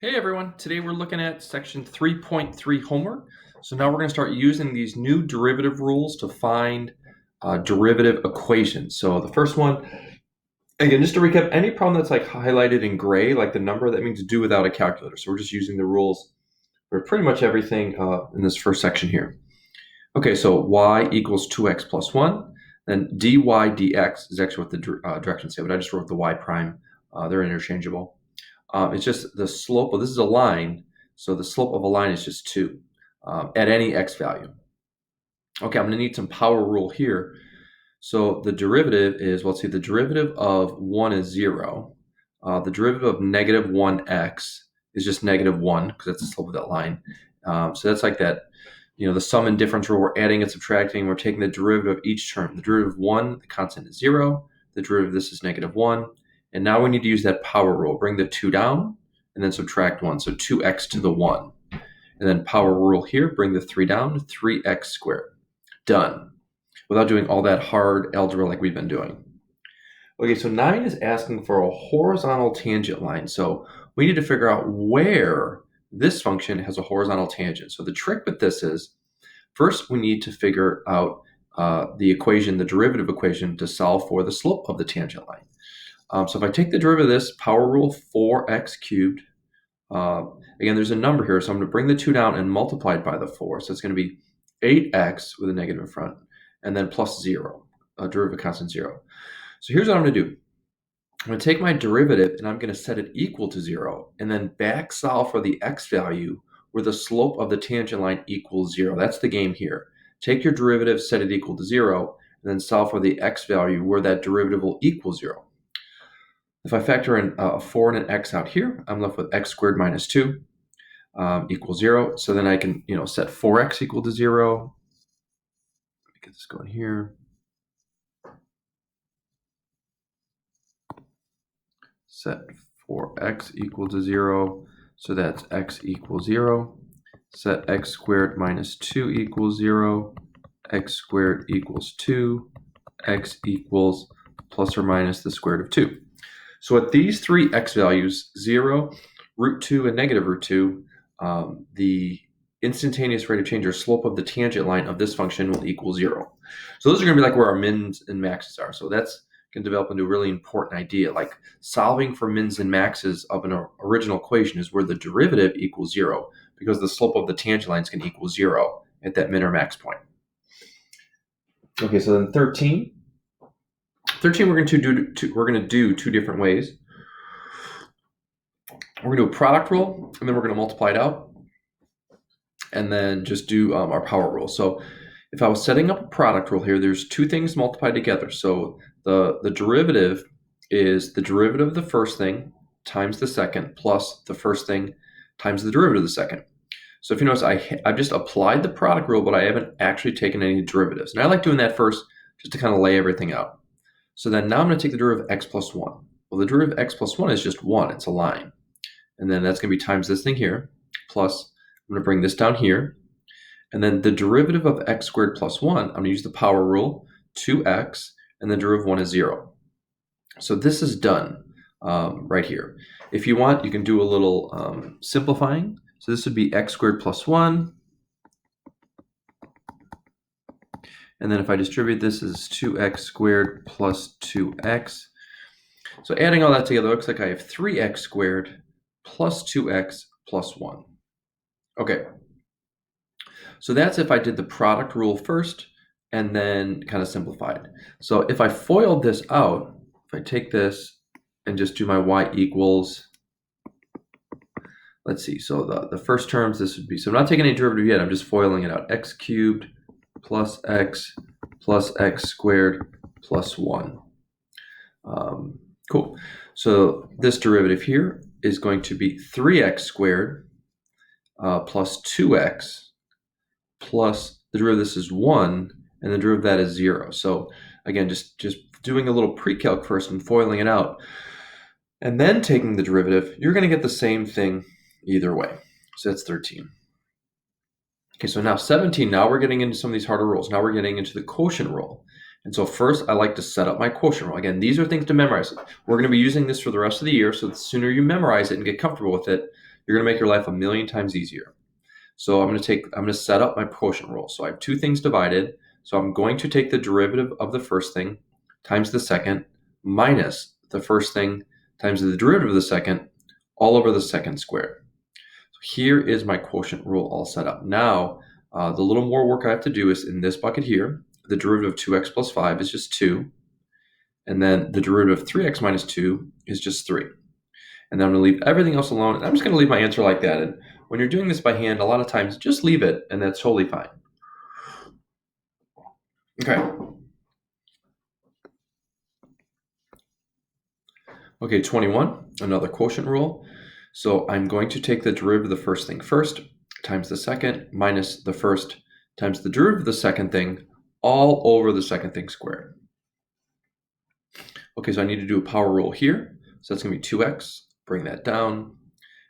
Hey everyone, today we're looking at section 3.3 homework. So now we're going to start using these new derivative rules to find derivative equations. So the first one, again, just to recap, any problem that's like highlighted in gray, like the number, that means do without a calculator. So we're just using the rules for pretty much everything in this first section here. Okay, so y equals 2x plus 1, then dy dx is actually what the directions say, but I just wrote the y prime. They're interchangeable. It's just the slope of this is a line, so the slope of a line is just 2 at any x value. Okay, I'm going to need some power rule here. So the derivative is, well, let's see, the derivative of 1 is 0. The derivative of negative 1x is just negative 1 because that's the slope of that line. So that's like that, the sum and difference rule. We're adding and subtracting. We're taking the derivative of each term. The derivative of 1, the constant is 0. The derivative of this is negative 1. And now we need to use that power rule. Bring the 2 down and then subtract 1. So 2x to the 1. And then power rule here, bring the 3 down, 3x squared. Done. Without doing all that hard algebra like we've been doing. Okay, so 9 is asking for a horizontal tangent line. So we need to figure out where this function has a horizontal tangent. So the trick with this is, first we need to figure out the equation, the derivative equation, to solve for the slope of the tangent line. So if I take the derivative of this, power rule 4x cubed. Again, there's a number here, so I'm going to bring the 2 down and multiply it by the 4. So it's going to be 8x with a negative in front, and then plus 0, derivative constant 0. So here's what I'm going to do. I'm going to take my derivative, and I'm going to set it equal to 0, and then back solve for the x value where the slope of the tangent line equals 0. That's the game here. Take your derivative, set it equal to 0, and then solve for the x value where that derivative will equal 0. If I factor in a 4 and an x out here, I'm left with x squared minus 2 equals 0. So then I can, set 4x equal to 0. Let me get this going here. Set 4x equal to 0. So that's x equals 0. Set x squared minus 2 equals 0. X squared equals 2. X equals plus or minus the square root of 2. So at these three x values, 0, root 2, and negative root 2, the instantaneous rate of change or slope of the tangent line of this function will equal 0. So those are going to be like where our mins and maxes are. So that's going to develop into a really important idea. Like solving for mins and maxes of an original equation is where the derivative equals 0 because the slope of the tangent line is going to equal 0 at that min or max point. Okay, so then 13 we're going to do two different ways. We're going to do a product rule, and then we're going to multiply it out, and then just do our power rule. So if I was setting up a product rule here, there's two things multiplied together. So the derivative is the derivative of the first thing times the second plus the first thing times the derivative of the second. So if you notice, I've just applied the product rule, but I haven't actually taken any derivatives. And I like doing that first just to kind of lay everything out. So then now I'm going to take the derivative of x plus 1. Well, the derivative of x plus 1 is just 1. It's a line. And then that's going to be times this thing here, plus I'm going to bring this down here. And then the derivative of x squared plus 1, I'm going to use the power rule, 2x, and the derivative of 1 is 0. So this is done right here. If you want, you can do a little simplifying. So this would be x squared plus 1. And then if I distribute this as 2x squared plus 2x. So adding all that together, looks like I have 3x squared plus 2x plus 1. Okay. So that's if I did the product rule first and then kind of simplified. So if I FOILed this out, if I take this and just do my y equals, let's see, so the first terms, this would be, so I'm not taking any derivative yet, I'm just FOILing it out. X cubed plus x squared plus 1. Cool. So this derivative here is going to be 3x squared plus 2x plus the derivative of this is 1, and the derivative of that is 0. So again, just doing a little pre-calc first and FOILing it out, and then taking the derivative, you're going to get the same thing either way. So that's 13. Okay, so now 17, now we're getting into some of these harder rules. Now we're getting into the quotient rule. And so first, I like to set up my quotient rule. Again, these are things to memorize. We're going to be using this for the rest of the year, so the sooner you memorize it and get comfortable with it, you're going to make your life a million times easier. So I'm going to set up my quotient rule. So I have two things divided. So I'm going to take the derivative of the first thing times the second minus the first thing times the derivative of the second all over the second squared. So here is my quotient rule all set up. Now, the little more work I have to do is in this bucket here, the derivative of 2x plus 5 is just 2. And then the derivative of 3x minus 2 is just 3. And then I'm going to leave everything else alone. And I'm just going to leave my answer like that. And when you're doing this by hand, a lot of times just leave it, and that's totally fine. Okay. Okay, 21, another quotient rule. So I'm going to take the derivative of the first thing first times the second minus the first times the derivative of the second thing all over the second thing squared. Okay, so I need to do a power rule here. So that's going to be 2x, bring that down.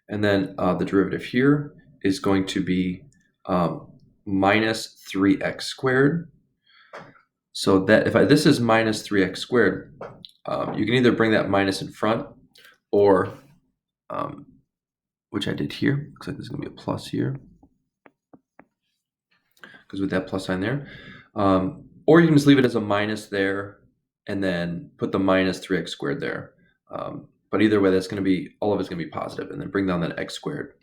And then the derivative here is going to be minus 3x squared. So that this is minus 3x squared, you can either bring that minus in front or, which I did here, looks like there's going to be a plus here, because with that plus sign there, or you can just leave it as a minus there and then put the minus 3x squared there. But either way, that's going to be, all of it's going to be positive, and then bring down that x squared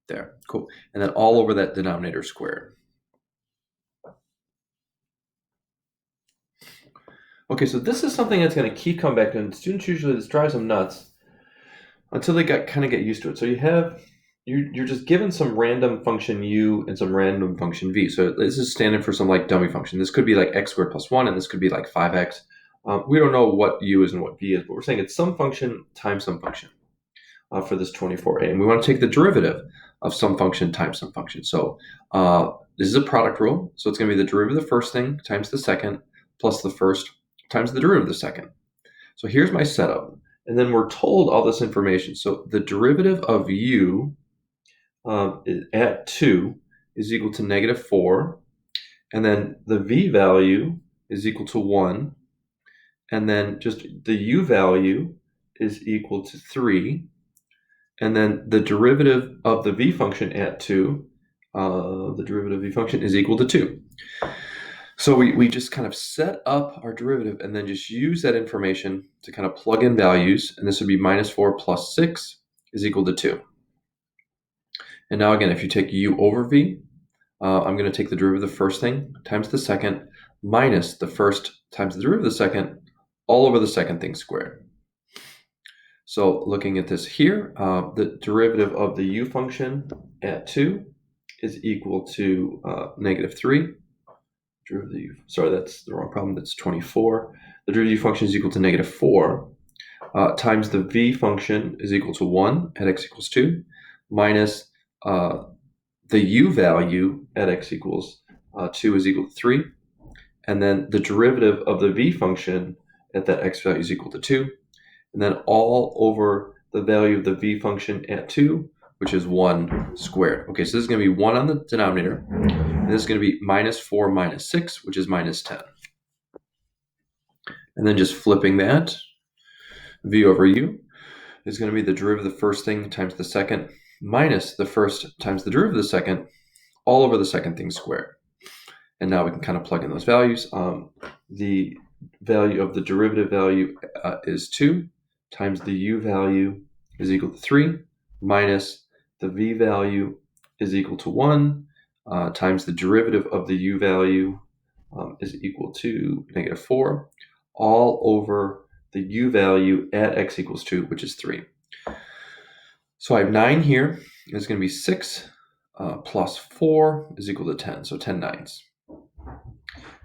there. Cool. And then all over that denominator squared. Okay, so this is something that's going to keep coming back, and students usually, this drives them nuts until they kind of get used to it. So you're just given some random function u and some random function v. So this is standing for some like dummy function. This could be like x squared plus 1, and this could be like 5x. We don't know what u is and what v is, but we're saying it's some function times some function for this 24a. And we want to take the derivative of some function times some function. So this is a product rule. So it's going to be the derivative of the first thing times the second plus the first times the derivative of the second. So here's my setup. And then we're told all this information. So the derivative of u at 2 is equal to negative 4. And then the v value is equal to 1. And then just the u value is equal to 3. And then the derivative of the v function at 2, the derivative of v function is equal to 2. So we just kind of set up our derivative and then just use that information to kind of plug in values. And this would be minus 4 plus 6 is equal to 2. And now again, if you take u over v, I'm going to take the derivative of the first thing times the second minus the first times the derivative of the second all over the second thing squared. So looking at this here, the derivative of the u function at 2 is equal to negative 3. Derivative, sorry, that's the wrong problem. That's 24. The derivative function is equal to negative 4 times the v function is equal to 1 at x equals 2 minus the u value at x equals 2 is equal to 3. And then the derivative of the v function at that x value is equal to 2. And then all over the value of the v function at 2, which is 1 squared. Okay, so this is going to be 1 on the denominator. And this is going to be minus 4 minus 6, which is minus 10. And then just flipping that, v over u is going to be the derivative of the first thing times the second minus the first times the derivative of the second all over the second thing squared. And now we can kind of plug in those values. The value of the derivative value is 2 times the u value is equal to 3 minus the v value is equal to 1 times the derivative of the u value is equal to negative 4 all over the u value at x equals 2, which is 3. So I have 9 here. It's going to be 6 plus 4 is equal to 10, so 10 nines.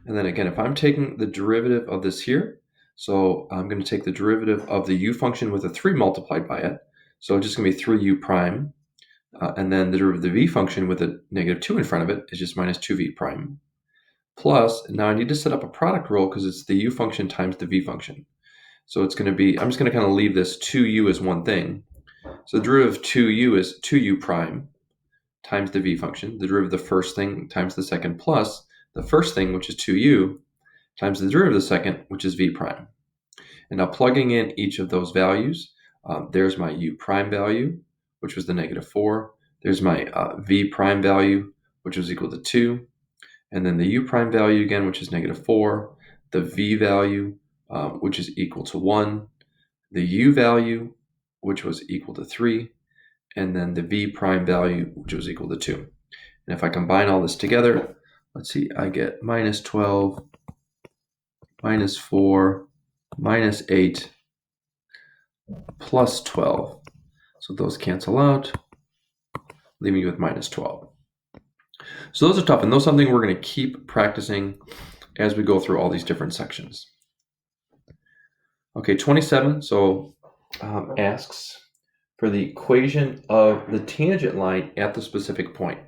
And then again, if I'm taking the derivative of this here, so I'm going to take the derivative of the u function with a 3 multiplied by it. So it's just going to be 3u prime. And then the derivative of the v function with a negative 2 in front of it is just minus 2v prime. Plus, now I need to set up a product rule because it's the u function times the v function. So it's going to be, I'm just going to kind of leave this 2u as one thing. So the derivative of 2u is 2u prime times the v function. The derivative of the first thing times the second plus the first thing, which is 2u, times the derivative of the second, which is v prime. And now plugging in each of those values, there's my u prime value, which was the -4. There's my v prime value, which was equal to 2. And then the u prime value again, which is -4. The v value, which is equal to 1. The u value, which was equal to 3. And then the v prime value, which was equal to 2. And if I combine all this together, let's see, I get -12, -4, -8, plus 12. So those cancel out, leaving you with -12. So those are tough, and those are something we're going to keep practicing as we go through all these different sections. Okay, 27, so asks for the equation of the tangent line at the specific point.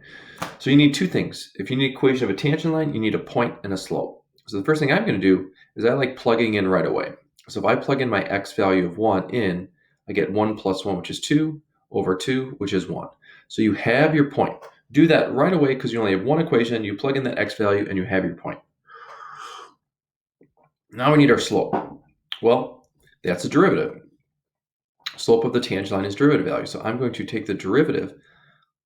So you need two things. If you need an equation of a tangent line, you need a point and a slope. So the first thing I'm going to do is I like plugging in right away. So if I plug in my x value of 1 in, I get 1 plus 1, which is 2, over 2, which is 1. So you have your point. Do that right away because you only have one equation. You plug in that x value and you have your point. Now we need our slope. Well, that's a derivative. Slope of the tangent line is derivative value. So I'm going to take the derivative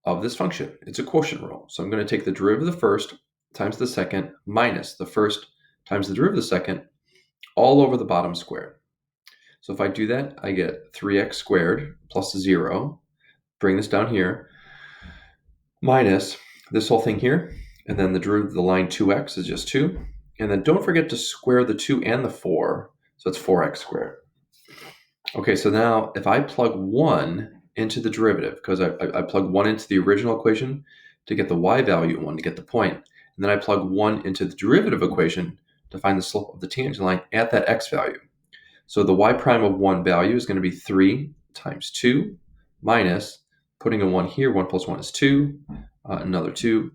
of this function. It's a quotient rule. So I'm going to take the derivative of the first times the second minus the first times the derivative of the second all over the bottom squared. So if I do that, I get 3x squared plus 0. Bring this down here. Minus this whole thing here. And then the derivative of the line 2x is just 2. And then don't forget to square the 2 and the 4. So it's 4x squared. Okay, so now if I plug 1 into the derivative, because I plug 1 into the original equation to get the y value 1 to get the point, and then I plug 1 into the derivative equation to find the slope of the tangent line at that x value. So the y prime of 1 value is going to be 3 times 2 minus, putting a 1 here, 1 plus 1 is 2, another 2,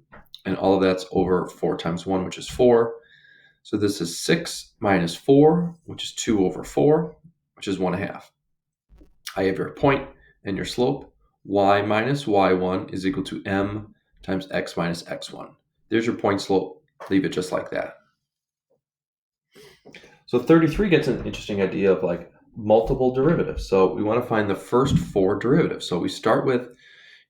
and all of that's over 4 times 1, which is 4. So this is 6 minus 4, which is 2 over 4, which is 1/2. I have your point and your slope. Y minus y1 is equal to m times x minus x1. There's your point slope. Leave it just like that. So 33 gets an interesting idea of like multiple derivatives. So we want to find the first 4 derivatives. So we start with,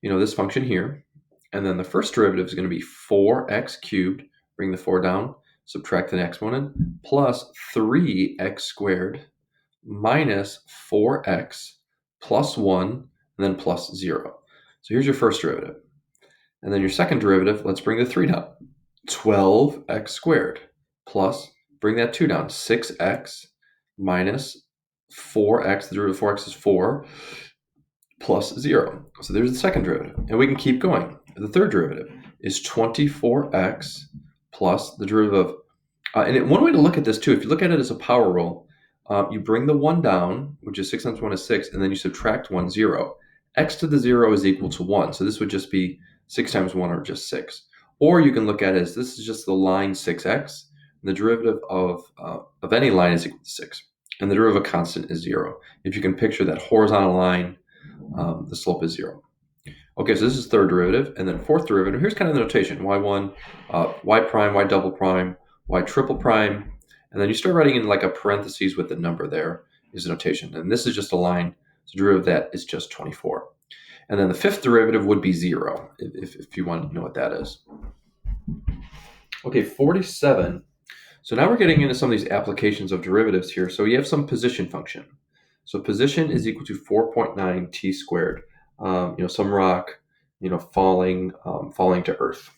this function here. And then the first derivative is going to be 4x cubed. Bring the 4 down. Subtract the exponent. Plus 3x squared minus 4x plus 1, and then plus 0. So here's your first derivative. And then your second derivative, let's bring the 3 down. 12x squared plus, bring that 2 down, 6x minus 4x, the derivative of 4x is 4, plus 0. So there's the second derivative. And we can keep going. The third derivative is 24x plus the derivative of, and one way to look at this too, if you look at it as a power rule, you bring the 1 down, which is 6 times 1 is 6, and then you subtract 1, 0. X to the 0 is equal to 1. So this would just be 6 times 1, or just 6. Or you can look at it as this is just the line 6x. And the derivative of any line is equal to 6. And the derivative of a constant is 0. If you can picture that horizontal line, the slope is 0. Okay, so this is third derivative. And then fourth derivative, here's kind of the notation. y1, y prime, y double prime, y triple prime. And then you start writing in like a parentheses with the number there is the notation. And this is just a line. So the derivative of that is just 24. And then the fifth derivative would be 0, if you want to know what that is. Okay, 47. So now we're getting into some of these applications of derivatives here. So you have some position function. So position is equal to 4.9 t squared. Some rock, falling to Earth.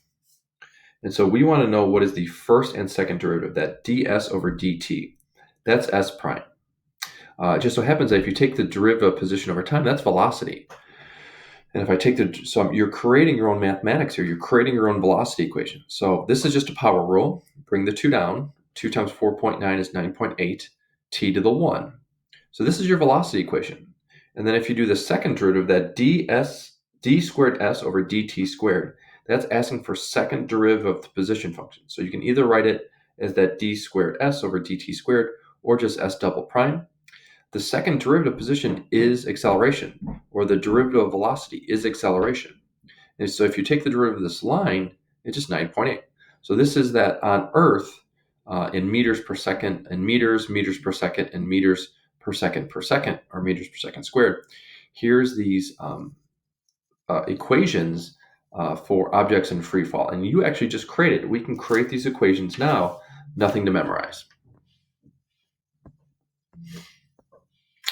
And so we want to know what is the first and second derivative, that ds over dt. That's s prime. It just so happens that if you take the derivative of position over time, that's velocity. And if I take you're creating your own mathematics here. You're creating your own velocity equation. So this is just a power rule. Bring the 2 down. 2 times 4.9 is 9.8. T to the 1. So this is your velocity equation. And then if you do the second derivative, that d squared s over dt squared, that's asking for second derivative of the position function. So you can either write it as that d squared s over dt squared, or just s double prime. The second derivative of position is acceleration, or the derivative of velocity is acceleration. And so if you take the derivative of this line, it's just 9.8. So this is that on Earth, in meters per second, and meters per second, and meters per second, or meters per second squared. Here's these equations for objects in free fall. And you actually just created it. We can create these equations now, nothing to memorize.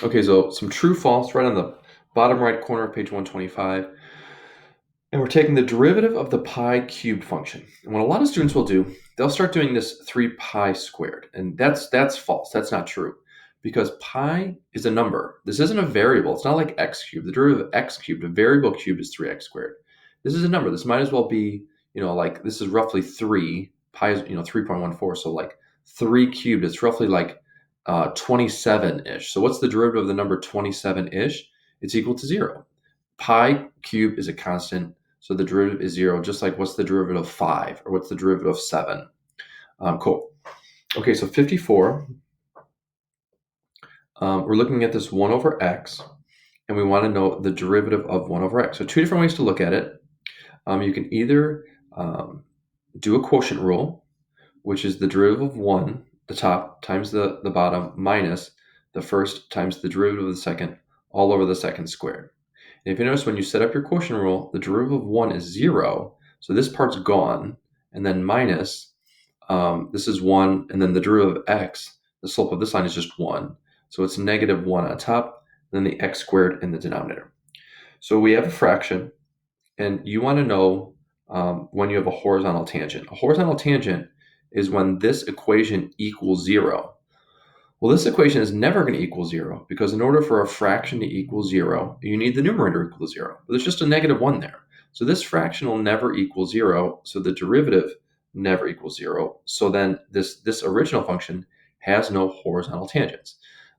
Okay, so some true false right on the bottom right corner of page 125. And we're taking the derivative of the pi cubed function. And what a lot of students will do, they'll start doing this 3 pi squared. And that's false. That's not true. Because pi is a number. This isn't a variable. It's not like x cubed. The derivative of x cubed, a variable cubed, is 3x squared. This is a number. This might as well be, like this is roughly 3. Pi is, 3.14. So like 3 cubed, it's roughly like 27-ish. So what's the derivative of the number 27-ish? It's equal to 0. Pi cubed is a constant, so the derivative is 0, just like what's the derivative of 5 or what's the derivative of 7. Cool. Okay, so 54. We're looking at this 1 over x, and we want to know the derivative of 1 over x. So 2 different ways to look at it. You can either do a quotient rule, which is the derivative of 1, the top, times the bottom, minus the first times the derivative of the second, all over the second squared. And if you notice, when you set up your quotient rule, the derivative of 1 is 0, so this part's gone, and then minus, this is 1, and then the derivative of x, the slope of this line is just 1, so it's negative 1 on top, and then the x squared in the denominator. So we have a fraction, and you want to know when you have a horizontal tangent. A horizontal tangent is when this equation equals 0. Well, this equation is never going to equal 0, because in order for a fraction to equal 0, you need the numerator equal 0. But there's just a negative 1 there. So this fraction will never equal 0, so the derivative never equals 0. So then this original function has no horizontal tangents.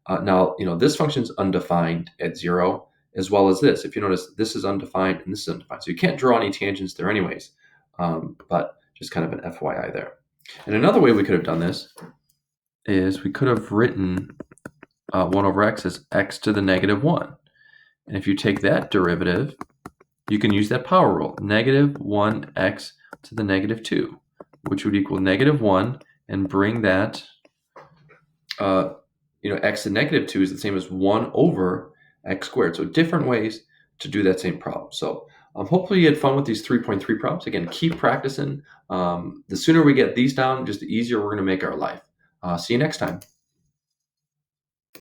Now, this function is undefined at 0, as well as this. If you notice, this is undefined and this is undefined. So you can't draw any tangents there anyways, but just kind of an FYI there. And another way we could have done this is we could have written 1 over x as x to the negative 1. And if you take that derivative, you can use that power rule, negative 1x to the negative 2, which would equal negative 1, and bring that, x to negative 2 is the same as 1 over x squared. So different ways to do that same problem. So hopefully you had fun with these 3.3 problems. Again, keep practicing. The sooner we get these down, just the easier we're going to make our life. See you next time.